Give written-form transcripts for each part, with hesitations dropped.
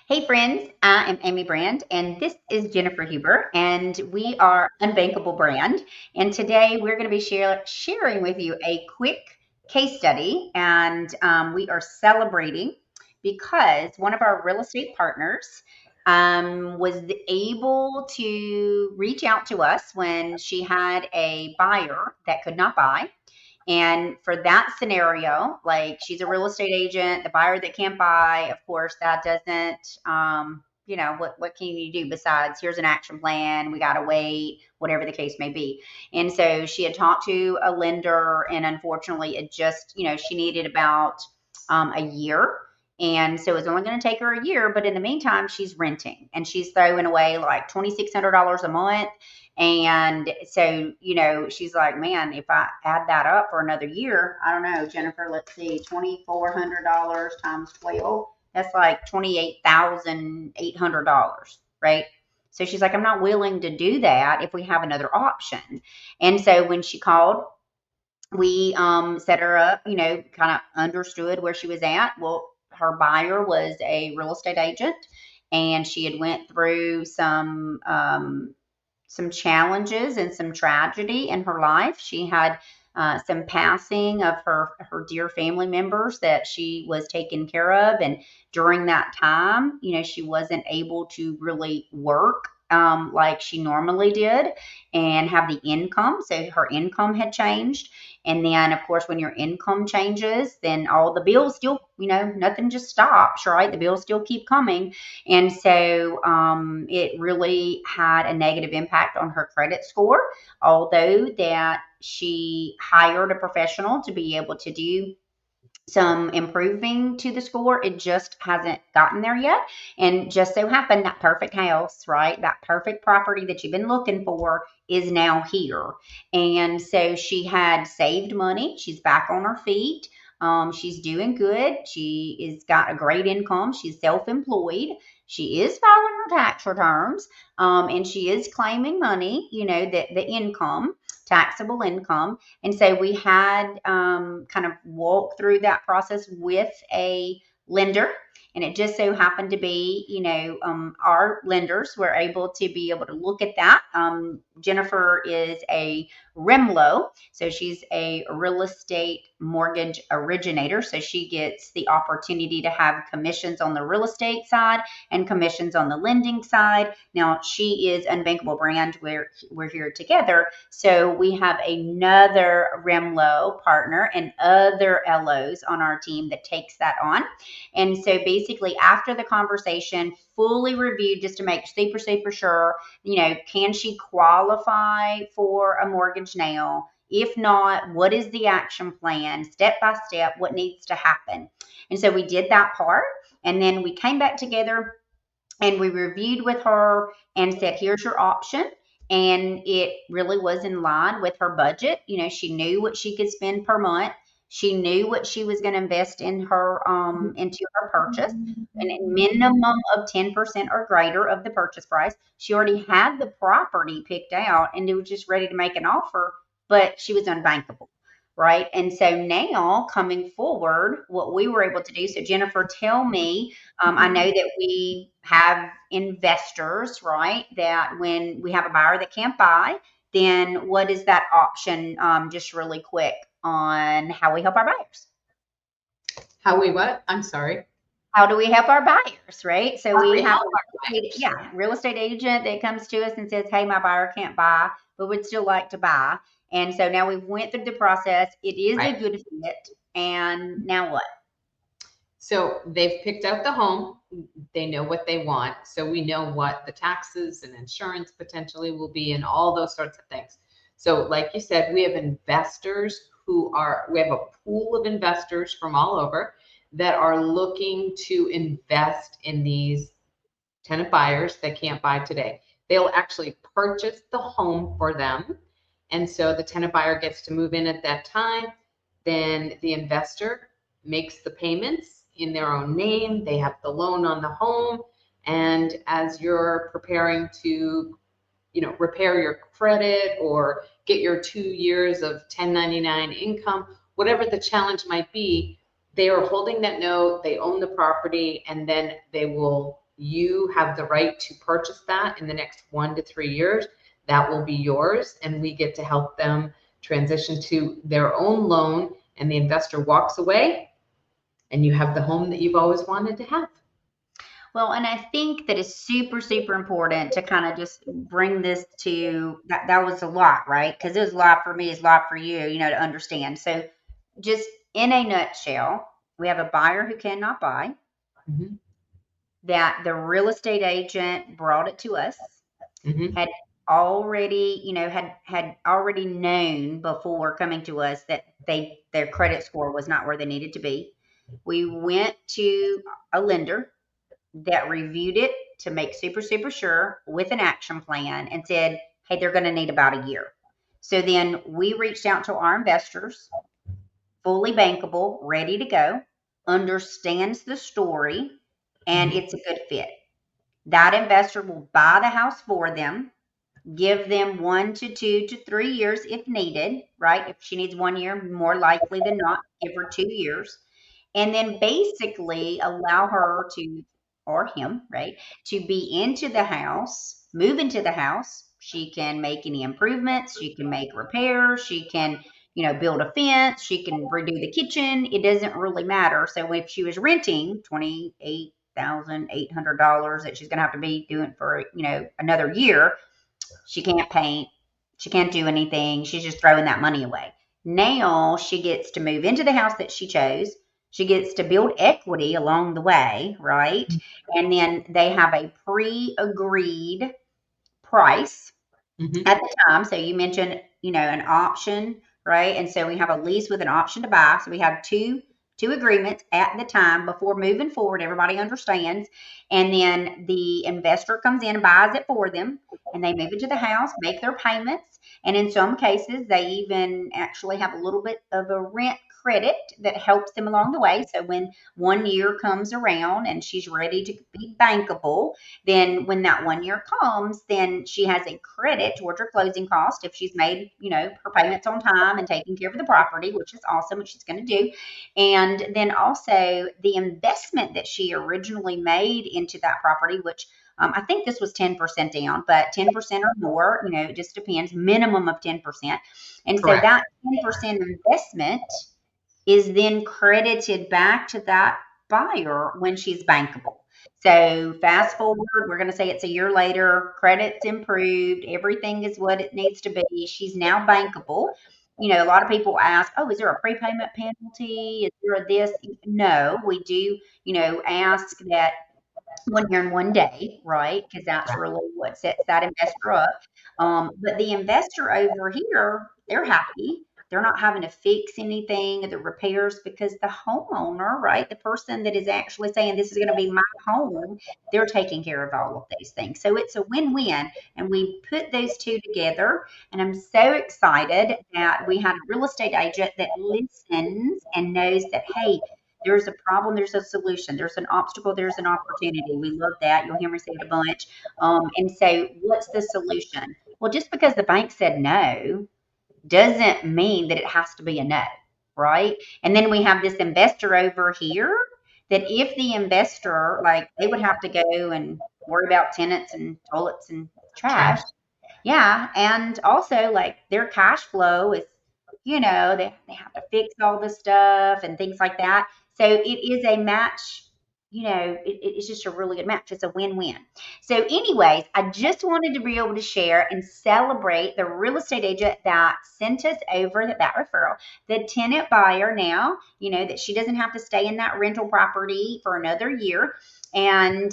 Hey friends, I am Amy Brand and this is Jennifer Huber and we are UnBankable Brand. And today we're going to be sharing with you a quick case study and we are celebrating because one of our real estate partners was able to reach out to us when she had a buyer that could not buy. And for that scenario, like she's a real estate agent, the buyer that can't buy, of course, that doesn't, what can you do besides here's an action plan, we got to wait, whatever the case may be. And so she had talked to a lender, and unfortunately, it just, she needed about a year. And so it's only going to take her a year, but in the meantime, she's renting and she's throwing away like $2,600 a month. And so, she's like, man, if I add that up for another year, I don't know, Jennifer, let's see, $2,400 times 12, that's like $28,800, right? So she's like, I'm not willing to do that if we have another option. And so when she called, we set her up, kind of understood where she was at. Well, her buyer was a real estate agent and she had went through some challenges and some tragedy in her life. She had some passing of her dear family members that she was taking care of, and during that time, she wasn't able to really work like she normally did and have the income. So her income had changed. And then, of course, when your income changes, then all the bills still, nothing just stops, right? The bills still keep coming. And so it really had a negative impact on her credit score, although that she hired a professional to be able to do some improving to the score. It just hasn't gotten there yet. And just so happened that perfect house, right? That perfect property that you've been looking for is now here. And so she had saved money. She's back on her feet. She's doing good. She is got a great income. She's self-employed. She is filing her tax returns, and she is claiming money. The income, taxable income. And so we had kind of walked through that process with a lender. And it just so happened to be, our lenders were able to look at that. Jennifer is a REMLO, so she's a real estate mortgage originator. So she gets the opportunity to have commissions on the real estate side and commissions on the lending side. Now she is UnBankable Brand. We're here together, so we have another REMLO partner and other LOs on our team that takes that on. And so basically, after the conversation, fully reviewed just to make super, super sure, can she qualify for a mortgage now? If not, what is the action plan, step by step, what needs to happen? And so we did that part. And then we came back together and we reviewed with her and said, here's your option. And it really was in line with her budget. She knew what she could spend per month. She knew what she was going to invest in her into her purchase, and a minimum of 10% or greater of the purchase price. She already had the property picked out and it was just ready to make an offer, but she was unbankable. Right. And so now coming forward, what we were able to do. So Jennifer, tell me, I know that we have investors, right? That when we have a buyer that can't buy, then what is that option? Just really quick on how we help our buyers. How we what? I'm sorry. How do we help our buyers, right? So How we we have help our buyers. real estate agent that comes to us and says, hey, my buyer can't buy, but would still like to buy. And so now we went through the process. It is a Right. good fit. And now what? So they've picked out the home. They know what they want. So we know what the taxes and insurance potentially will be and all those sorts of things. So like you said, we have investors we have a pool of investors from all over that are looking to invest in these tenant buyers that can't buy today. They'll actually purchase the home for them. And so the tenant buyer gets to move in at that time. Then the investor makes the payments in their own name. They have the loan on the home. And as you're preparing to, repair your credit or get your 2 years of 1099 income, whatever the challenge might be, they are holding that note, they own the property, and then they will you have the right to purchase that in the next 1 to 3 years. That will be yours, and we get to help them transition to their own loan, and the investor walks away, and you have the home that you've always wanted to have. Well, and I think that it's super, super important to kind of just bring this to that. That was a lot, right? Because it was a lot for me, it's a lot for you, to understand. So, just in a nutshell, we have a buyer who cannot buy, Mhm. that the real estate agent brought it to us, Mhm. had already, had already known before coming to us that their credit score was not where they needed to be. We went to a lender that reviewed it to make super, super sure with an action plan and said, hey, they're going to need about a year. So then we reached out to our investors, fully bankable, ready to go, understands the story, and Mhm. it's a good fit. That investor will buy the house for them, give them 1 to 2 to 3 years if needed, right? If she needs 1 year, more likely than not, give her 2 years, and then basically allow her to, or him, right, to be into the house, move into the house. She can make any improvements, she can make repairs, she can, build a fence, she can redo the kitchen. It doesn't really matter. So if she was renting $28,800 that she's going to have to be doing for, another year, she can't paint. She can't do anything. She's just throwing that money away. Now she gets to move into the house that she chose. She gets to build equity along the way, right? And then they have a pre agreed price Mhm. at the time. So you mentioned, an option, right? And so we have a lease with an option to buy. So we have two agreements at the time before moving forward. Everybody understands. And then the investor comes in and buys it for them, and they move into the house, make their payments. And in some cases, they even actually have a little bit of a rent credit that helps them along the way. So when 1 year comes around and she's ready to be bankable, then when that 1 year comes, then she has a credit towards her closing cost if she's made, her payments on time and taking care of the property, which is awesome, which she's going to do. And then also the investment that she originally made into that property, which I think this was 10% down, but 10% or more, it just depends, minimum of 10%. And so Correct. that 10% investment is then credited back to that buyer when she's bankable. So fast forward, we're going to say it's a year later, credit's improved, everything is what it needs to be. She's now bankable. A lot of people ask, oh, is there a prepayment penalty? Is there a this? No, we do, ask that 1 year and 1 day, right? Because that's Correct. really what sets that investor up. But the investor over here, they're happy. They're not having to fix anything of the repairs because the homeowner, right, the person that is actually saying this is going to be my home, they're taking care of all of these things. So it's a win-win. And we put those two together. And I'm so excited that we had a real estate agent that listens and knows that, hey, there's a problem, there's a solution. There's an obstacle, there's an opportunity. We love that. You'll hear me say it a bunch. And so, what's the solution? Well, just because the bank said no doesn't mean that it has to be a no, right? And then we have this investor over here that if the investor, like, they would have to go and worry about tenants and toilets and trash. Trash. Yeah, and also, like, their cash flow is, they have to fix all the stuff and things like that. So it is a match, it's just a really good match. It's a win-win. So anyways, I just wanted to be able to share and celebrate the real estate agent that sent us over that referral, the tenant buyer now, that she doesn't have to stay in that rental property for another year, and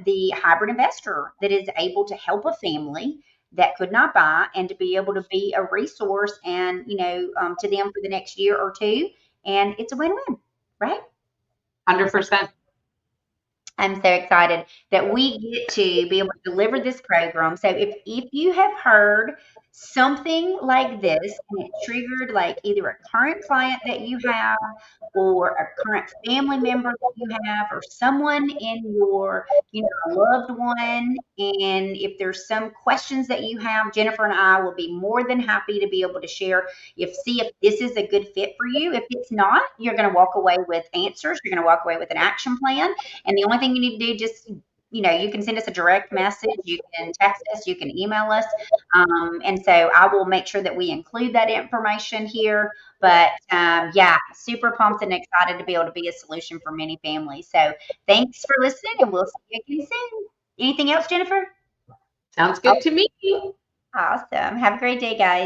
the hybrid investor that is able to help a family that could not buy and to be able to be a resource and to them for the next year or two, and it's a win-win, right? 100%. I'm so excited that we get to be able to deliver this program. So if you have heard something like this and it triggered like either a current client that you have or a current family member that you have or someone in your, loved one, and if there's some questions that you have, Jennifer and I will be more than happy to be able to share, see if this is a good fit for you. If it's not, you're going to walk away with answers. You're going to walk away with an action plan, and the only thing you need to do, just you can send us a direct message, you can text us, you can email us. And so I will make sure that we include that information here. But yeah, super pumped and excited to be able to be a solution for many families. So thanks for listening, and we'll see you again soon. Anything else, Jennifer? Sounds Oh, good to me. awesome. Have a great day, guys.